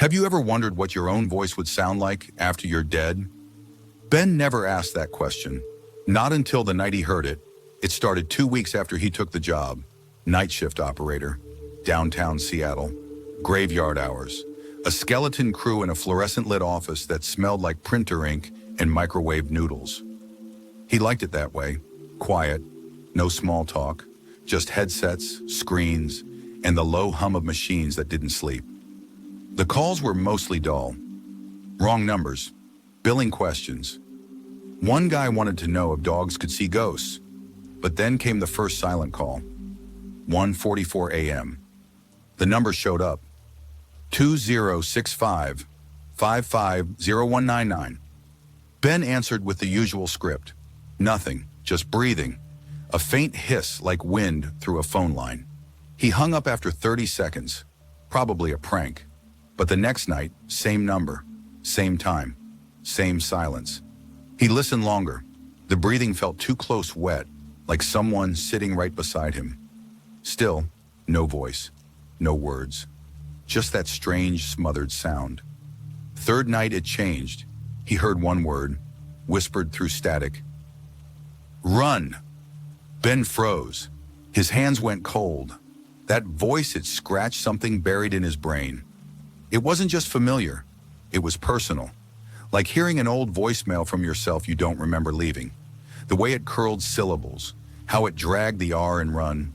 Have you ever wondered what your own voice would sound like after you're dead? Ben never asked that question. Not until the night he heard it. It started 2 weeks after he took the job. Night shift operator, downtown Seattle, graveyard hours, a skeleton crew in a fluorescent-lit office that smelled like printer ink and microwave noodles. He liked it that way, quiet, no small talk, just headsets, screens, and the low hum of machines that didn't sleep. The calls were mostly dull. Wrong numbers, billing questions. One guy wanted to know if dogs could see ghosts, but then came the first silent call. 1:44 a.m. The number showed up. 2065-550199. Ben answered with the usual script. Nothing, just breathing. A faint hiss like wind through a phone line. He hung up after 30 seconds. Probably a prank. But the next night, same number, same time, same silence. He listened longer. The breathing felt too close wet, like someone sitting right beside him. Still, no voice, no words. Just that strange, smothered sound. Third night it changed. He heard one word, whispered through static. Run! Ben froze. His hands went cold. That voice had scratched something buried in his brain. It wasn't just familiar. It was personal. Like hearing an old voicemail from yourself you don't remember leaving. The way it curled syllables, how it dragged the R and run.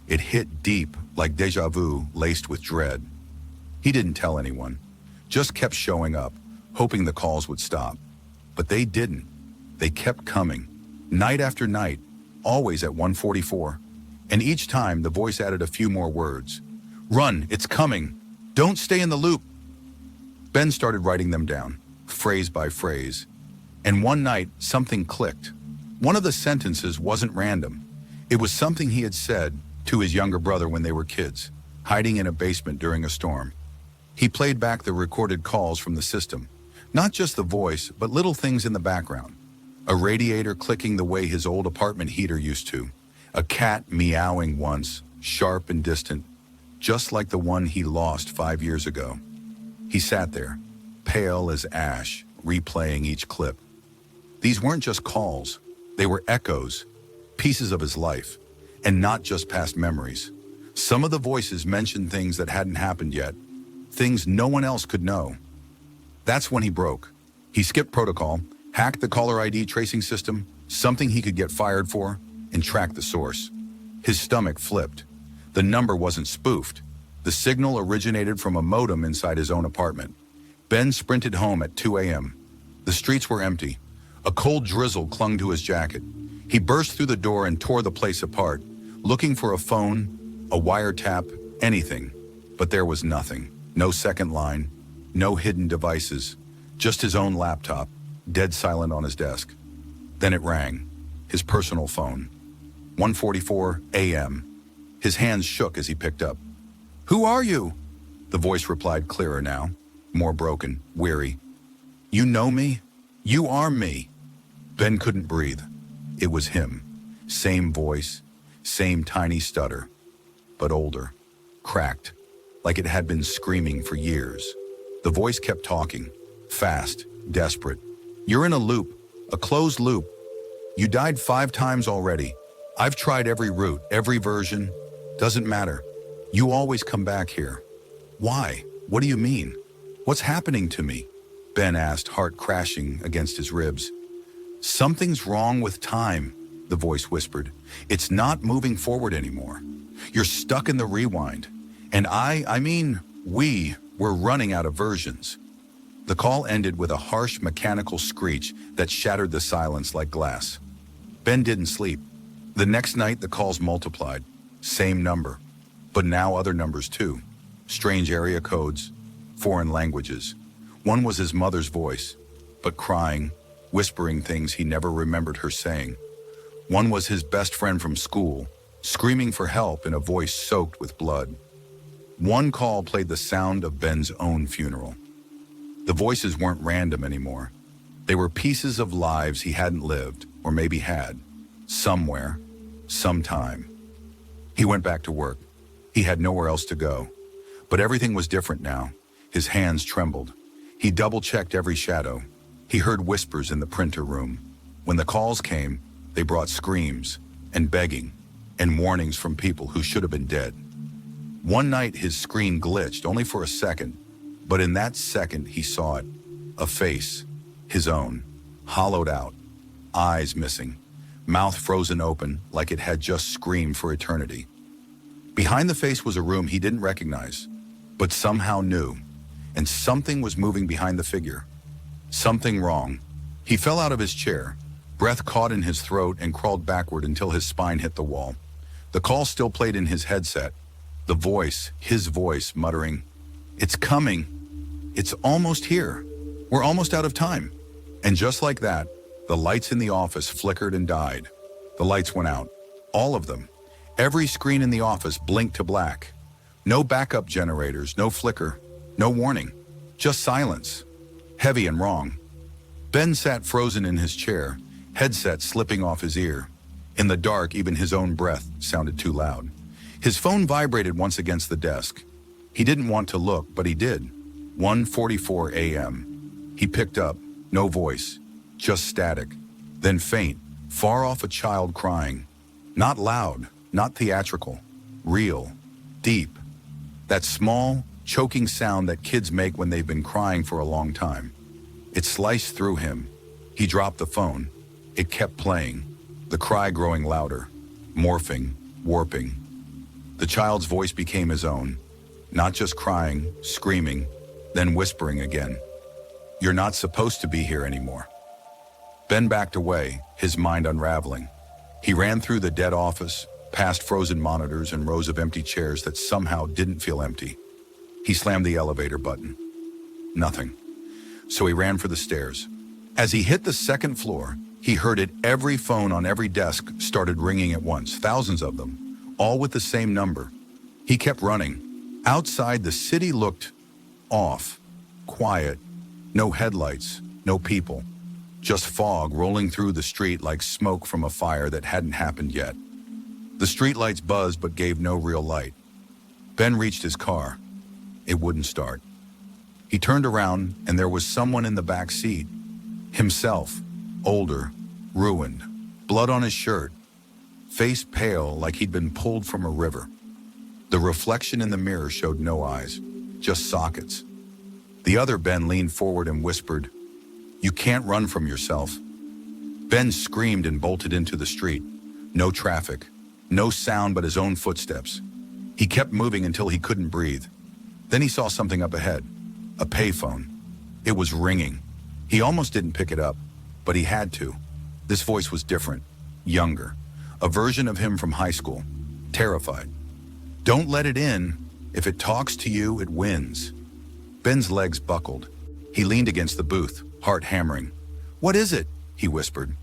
It hit deep, like déjà vu laced with dread. He didn't tell anyone, just kept showing up, hoping the calls would stop. But they didn't. They kept coming, night after night, always at 1:44. And each time the voice added a few more words. Run, it's coming. Don't stay in the loop. Ben started writing them down, phrase by phrase. And one night, something clicked. One of the sentences wasn't random. It was something he had said to his younger brother when they were kids, hiding in a basement during a storm. He played back the recorded calls from the system, not just the voice, but little things in the background. A radiator clicking the way his old apartment heater used to. A cat meowing once, sharp and distant, just like the one he lost 5 years ago. He sat there, pale as ash, replaying each clip. These weren't just calls. They were echoes, pieces of his life, and not just past memories. Some of the voices mentioned things that hadn't happened yet, things no one else could know. That's when he broke. He skipped protocol, hacked the caller ID tracing system, something he could get fired for, and tracked the source. His stomach flipped. The number wasn't spoofed. The signal originated from a modem inside his own apartment. Ben sprinted home at 2 a.m. The streets were empty. A cold drizzle clung to his jacket. He burst through the door and tore the place apart, looking for a phone, a wiretap, anything. But there was nothing. No second line, no hidden devices, just his own laptop, dead silent on his desk. Then it rang, his personal phone. 1:44 a.m. His hands shook as he picked up. "Who are you?" The voice replied clearer now, more broken, weary. "You know me? You are me." Ben couldn't breathe. It was him. Same voice, same tiny stutter, but older, cracked, like it had been screaming for years. The voice kept talking, fast, desperate. "You're in a loop, a closed loop. You died 5 times already. I've tried every route, every version. Doesn't matter. You always come back here. Why? What do you mean? What's happening to me?" Ben asked, heart crashing against his ribs. "Something's wrong with time," the voice whispered. "It's not moving forward anymore. You're stuck in the rewind. And we were running out of versions." The call ended with a harsh mechanical screech that shattered the silence like glass. Ben didn't sleep. The next night, the calls multiplied. Same number, but now other numbers too. Strange area codes, foreign languages. One was his mother's voice, but crying, whispering things he never remembered her saying. One was his best friend from school, screaming for help in a voice soaked with blood. One call played the sound of Ben's own funeral. The voices weren't random anymore. They were pieces of lives he hadn't lived, or maybe had, somewhere, sometime. He went back to work. He had nowhere else to go. But everything was different now. His hands trembled. He double-checked every shadow. He heard whispers in the printer room. When the calls came, they brought screams and begging and warnings from people who should have been dead. One night his screen glitched only for a second, but in that second he saw it. A face, his own, hollowed out, eyes missing, mouth frozen open like it had just screamed for eternity. Behind the face was a room he didn't recognize, but somehow knew, and something was moving behind the figure. Something wrong. He fell out of his chair, breath caught in his throat, and crawled backward until his spine hit the wall. The call still played in his headset. The voice, his voice, muttering, "It's coming. It's almost here. We're almost out of time." And just like that, the lights in the office flickered and died. The lights went out. All of them. Every screen in the office blinked to black. No backup generators, no flicker, no warning. Just silence. Heavy and wrong. Ben sat frozen in his chair, headset slipping off his ear. In the dark, even his own breath sounded too loud. His phone vibrated once against the desk. He didn't want to look, but he did. 1:44 a.m. He picked up. No voice. Just static. Then faint, far off a child crying. Not loud, not theatrical. Real. Deep. That small, choking sound that kids make when they've been crying for a long time. It sliced through him. He dropped the phone. It kept playing, the cry growing louder, morphing, warping. The child's voice became his own, not just crying, screaming, then whispering again. "You're not supposed to be here anymore." Ben backed away, his mind unraveling. He ran through the dead office, past frozen monitors and rows of empty chairs that somehow didn't feel empty. He slammed the elevator button. Nothing. So he ran for the stairs. As he hit the second floor, he heard it. Every phone on every desk started ringing at once, thousands of them, all with the same number. He kept running. Outside, the city looked off, quiet, no headlights, no people, just fog rolling through the street like smoke from a fire that hadn't happened yet. The streetlights buzzed but gave no real light. Ben reached his car. It wouldn't start. He turned around and there was someone in the back seat. Himself, older, ruined, blood on his shirt, face pale like he'd been pulled from a river. The reflection in the mirror showed no eyes, just sockets. The other Ben leaned forward and whispered, "You can't run from yourself." Ben screamed and bolted into the street. No traffic, no sound but his own footsteps. He kept moving until he couldn't breathe. Then he saw something up ahead, a payphone. It was ringing. He almost didn't pick it up, but he had to. This voice was different, younger, a version of him from high school, terrified. "Don't let it in. If it talks to you, it wins." Ben's legs buckled. He leaned against the booth, heart hammering. "What is it?" he whispered.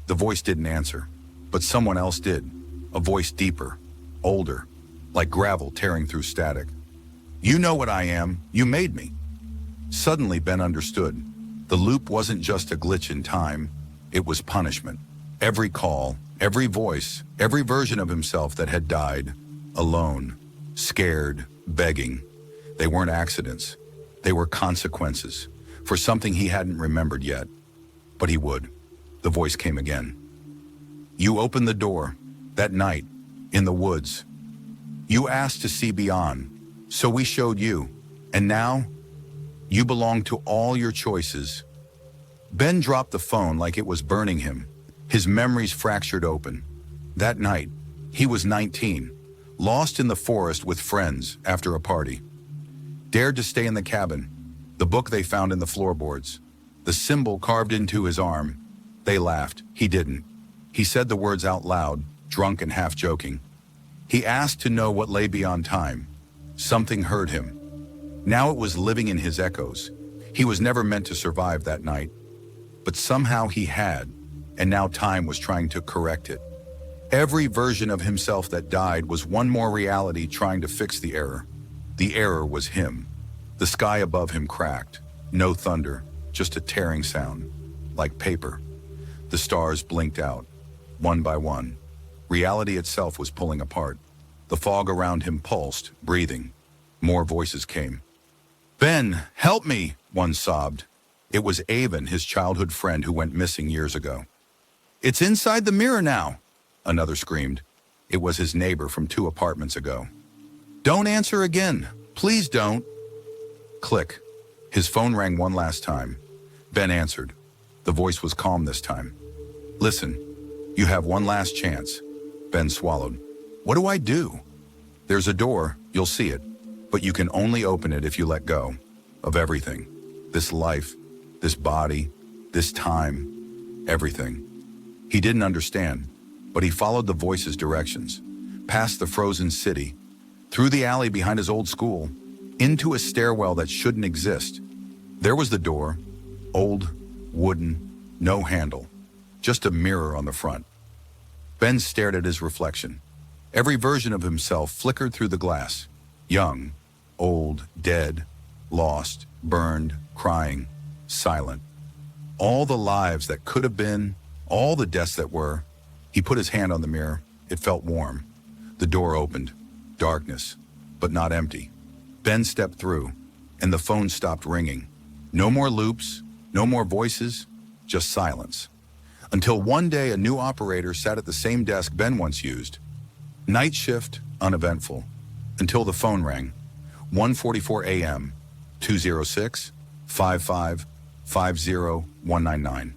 The voice didn't answer, but someone else did, a voice deeper, older, like gravel tearing through static. "You know what I am. You made me." Suddenly, Ben understood. The loop wasn't just a glitch in time. It was punishment. Every call, every voice, every version of himself that had died, alone, scared, begging. They weren't accidents. They were consequences for something he hadn't remembered yet. But he would. The voice came again. "You opened the door, that night, in the woods. You asked to see beyond, so we showed you. And now, you belong to all your choices." Ben dropped the phone like it was burning him. His memories fractured open. That night, he was 19, lost in the forest with friends after a party. Dared to stay in the cabin, the book they found in the floorboards, the symbol carved into his arm. They laughed. He didn't. He said the words out loud, drunk and half joking. He asked to know what lay beyond time. Something heard him. Now it was living in his echoes. He was never meant to survive that night. But somehow he had, and now time was trying to correct it. Every version of himself that died was one more reality trying to fix the error. The error was him. The sky above him cracked. No thunder, just a tearing sound, like paper. The stars blinked out, one by one. Reality itself was pulling apart. The fog around him pulsed, breathing. More voices came. Ben, help me, one sobbed. It was Avon, his childhood friend who went missing years ago. It's inside the mirror now, another screamed. It was his neighbor from 2 apartments ago. Don't answer again. Please don't. Click. His phone rang one last time. Ben answered. The voice was calm this time. Listen, you have one last chance. Ben swallowed. What do I do? There's a door, you'll see it, but you can only open it if you let go of everything. This life, this body, this time, everything. He didn't understand, but he followed the voice's directions, past the frozen city, through the alley behind his old school, into a stairwell that shouldn't exist. There was the door, old, wooden, no handle, just a mirror on the front. Ben stared at his reflection. Every version of himself flickered through the glass. Young, old, dead, lost, burned, crying, silent. All the lives that could have been, all the deaths that were. He put his hand on the mirror. It felt warm. The door opened. Darkness, but not empty. Ben stepped through, and the phone stopped ringing. No more loops, no more voices, just silence. Until one day a new operator sat at the same desk Ben once used. Night shift, uneventful. Until the phone rang. 1:44 a.m., 206-55-50199.